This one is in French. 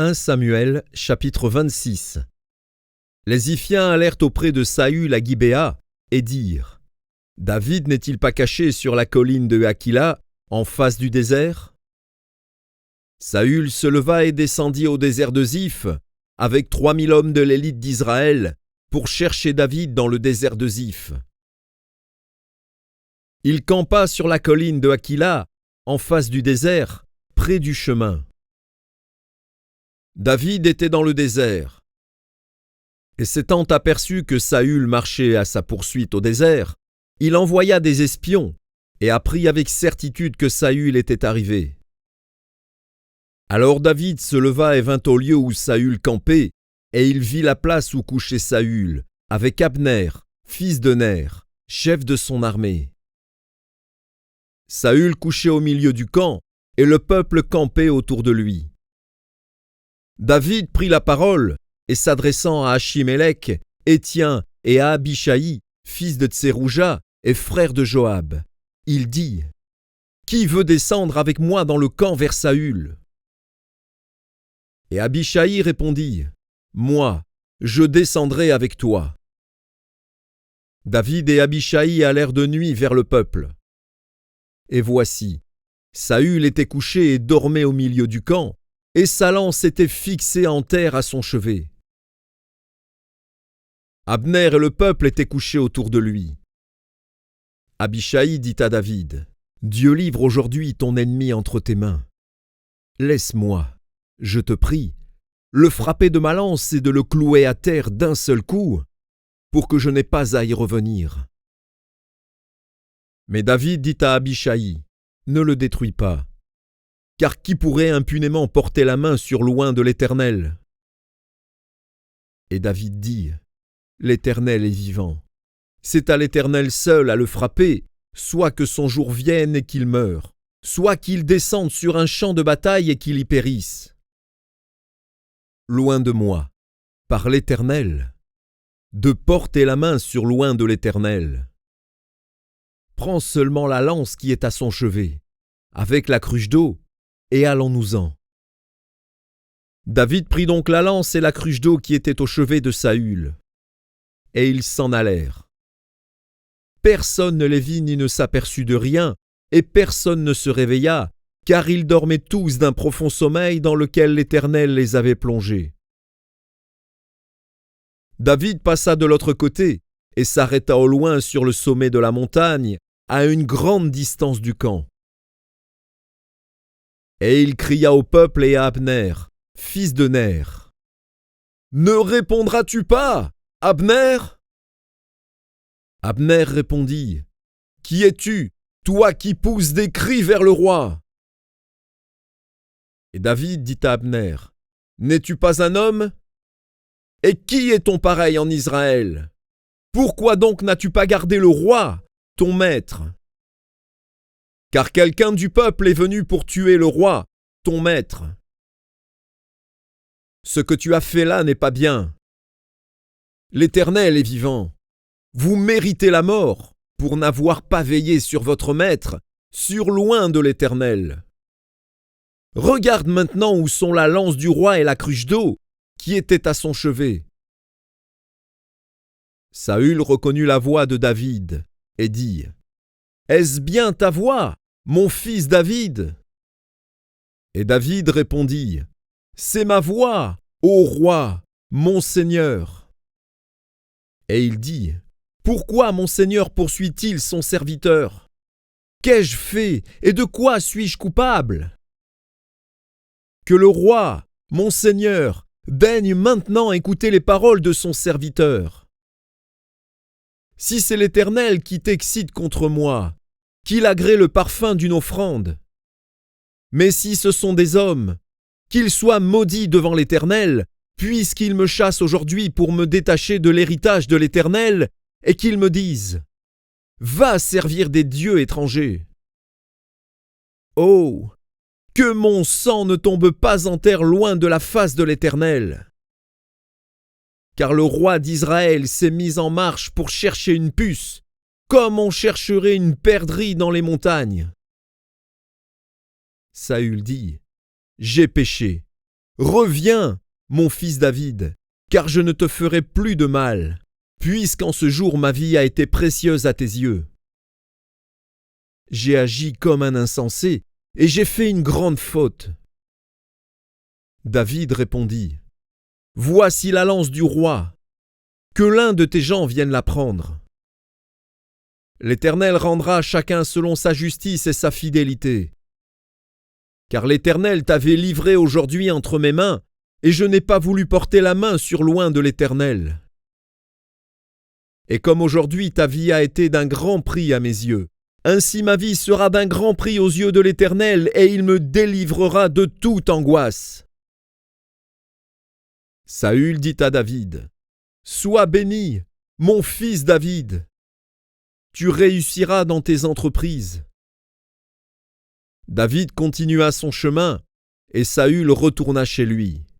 1 Samuel, chapitre 26. Les Iphiens allèrent auprès de Saül à Gibéa et dirent : David n'est-il pas caché sur la colline de Hakila, en face du désert ? Saül se leva et descendit au désert de Ziph, avec 3000 hommes de l'élite d'Israël, pour chercher David dans le désert de Ziph. Il campa sur la colline de Hakila, en face du désert, près du chemin. David était dans le désert. Et s'étant aperçu que Saül marchait à sa poursuite au désert, il envoya des espions et apprit avec certitude que Saül était arrivé. Alors David se leva et vint au lieu où Saül campait, et il vit la place où couchait Saül, avec Abner, fils de Ner, chef de son armée. Saül couchait au milieu du camp, et le peuple campait autour de lui. David prit la parole, et s'adressant à Achimélec, Étien, et à Abishaï, fils de Tserouja, et frère de Joab, il dit : Qui veut descendre avec moi dans le camp vers Saül ? Et Abishaï répondit : Moi, je descendrai avec toi. David et Abishaï allèrent de nuit vers le peuple. Et voici, Saül était couché et dormait au milieu du camp, et sa lance était fixée en terre à son chevet. Abner et le peuple étaient couchés autour de lui. Abishaï dit à David : Dieu livre aujourd'hui ton ennemi entre tes mains. Laisse-moi, je te prie, le frapper de ma lance et de le clouer à terre d'un seul coup, pour que je n'aie pas à y revenir. Mais David dit à Abishaï : Ne le détruis pas, car qui pourrait impunément porter la main sur l'oint de l'Éternel ? Et David dit : L'Éternel est vivant. C'est à l'Éternel seul à le frapper, soit que son jour vienne et qu'il meure, soit qu'il descende sur un champ de bataille et qu'il y périsse. Loin de moi, par l'Éternel, de porter la main sur l'oint de l'Éternel. Prends seulement la lance qui est à son chevet, avec la cruche d'eau, et allons-nous-en. David prit donc la lance et la cruche d'eau qui était au chevet de Saül, et ils s'en allèrent. Personne ne les vit ni ne s'aperçut de rien, et personne ne se réveilla, car ils dormaient tous d'un profond sommeil dans lequel l'Éternel les avait plongés. David passa de l'autre côté et s'arrêta au loin sur le sommet de la montagne, à une grande distance du camp. Et il cria au peuple et à Abner, fils de Ner : Ne répondras-tu pas, Abner ? Abner répondit : Qui es-tu, toi qui pousses des cris vers le roi ? Et David dit à Abner : N'es-tu pas un homme ? Et qui est ton pareil en Israël ? Pourquoi donc n'as-tu pas gardé le roi, ton maître ? Car quelqu'un du peuple est venu pour tuer le roi, ton maître. Ce que tu as fait là n'est pas bien. L'Éternel est vivant. Vous méritez la mort pour n'avoir pas veillé sur votre maître, sur l'oint de l'Éternel. Regarde maintenant où sont la lance du roi et la cruche d'eau qui étaient à son chevet. Saül reconnut la voix de David et dit : Est-ce bien ta voix, mon fils David ? Et David répondit : C'est ma voix, ô roi, mon Seigneur. Et il dit : Pourquoi mon Seigneur poursuit-il son serviteur ? Qu'ai-je fait et de quoi suis-je coupable ? Que le roi, mon Seigneur, daigne maintenant écouter les paroles de son serviteur. Si c'est l'Éternel qui t'excite contre moi, qu'il agrée le parfum d'une offrande. Mais si ce sont des hommes, qu'ils soient maudits devant l'Éternel, puisqu'ils me chassent aujourd'hui pour me détacher de l'héritage de l'Éternel, et qu'ils me disent : Va servir des dieux étrangers. Oh, que mon sang ne tombe pas en terre loin de la face de l'Éternel. Car le roi d'Israël s'est mis en marche pour chercher une puce, comme on chercherait une perdrix dans les montagnes. Saül dit : J'ai péché. Reviens, mon fils David, car je ne te ferai plus de mal, puisqu'en ce jour ma vie a été précieuse à tes yeux. J'ai agi comme un insensé, et j'ai fait une grande faute. » David répondit, « Voici la lance du roi, que l'un de tes gens vienne la prendre. L'Éternel rendra à chacun selon sa justice et sa fidélité. Car l'Éternel t'avait livré aujourd'hui entre mes mains, et je n'ai pas voulu porter la main sur loin de l'Éternel. Et comme aujourd'hui ta vie a été d'un grand prix à mes yeux, ainsi ma vie sera d'un grand prix aux yeux de l'Éternel, et il me délivrera de toute angoisse. » Saül dit à David, « Sois béni, mon fils David. Tu réussiras dans tes entreprises. » David continua son chemin, et Saül retourna chez lui.